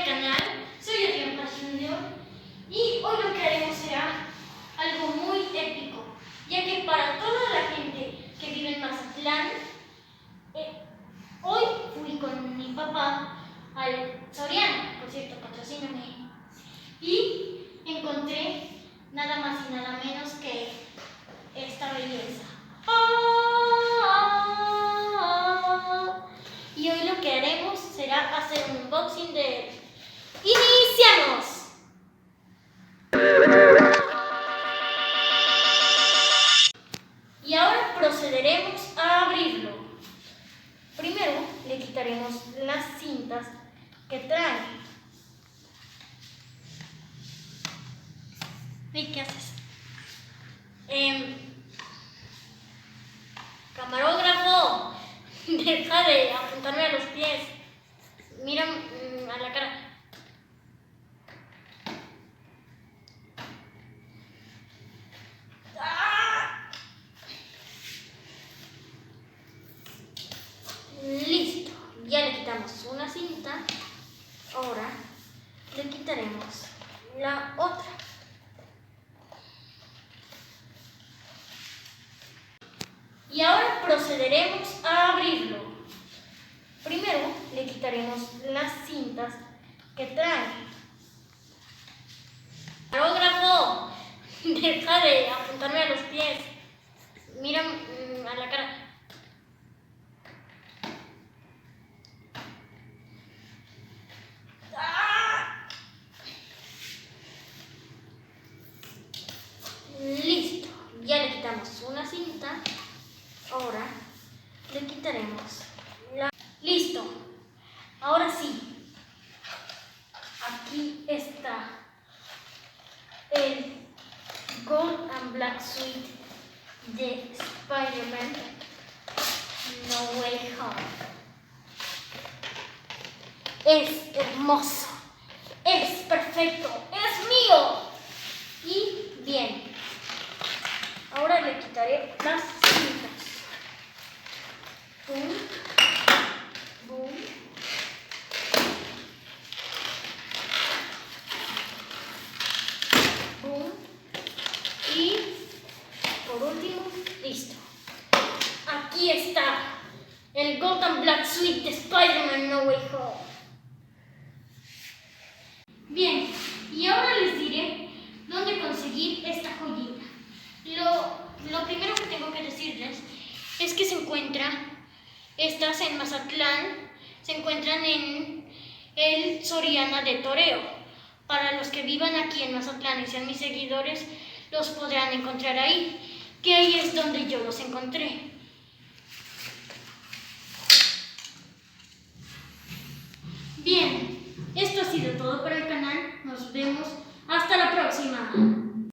canal, soy Adrián Junior y hoy lo que haremos será algo muy épico, ya que para toda la gente que vive en Mazatlán, hoy fui con mi papá al Soriana, por cierto, patrocíname, y encontré nada más y nada menos que esta belleza. Y hoy lo que haremos será hacer un unboxing de él. ¡Iniciamos! Y ahora procederemos a abrirlo. Primero le quitaremos las cintas que trae. ¿Y qué haces? Camarógrafo, deja de apuntarme a los pies. Mira a la cara. Listo, ya le quitamos una cinta. Ahora le quitaremos la otra. Y ahora procederemos a abrirlo. Primero le quitaremos las cintas que trae. Camarógrafo, deja de apuntarme a los pies. Mira a la cara. Listo, ya le quitamos una cinta. Ahora le quitaremos la... Listo, ahora sí, aquí está el Gold and Black Suite de Spider-Man No Way Home. Es hermoso, es perfecto, es mío. Y bien, ahora le quitaré las cintas. Boom, boom. Boom. Y por último, listo. Aquí está el Gold and Black Suite de Spider-Man No Way Home. Bien, y ahora les diré dónde conseguir esta joyita. Lo primero que tengo que decirles es que estas en Mazatlán, se encuentran en el Soriana de Toreo. Para los que vivan aquí en Mazatlán y sean mis seguidores, los podrán encontrar ahí, que ahí es donde yo los encontré. Bien, esto ha sido todo para el canal. Nos vemos hasta la próxima.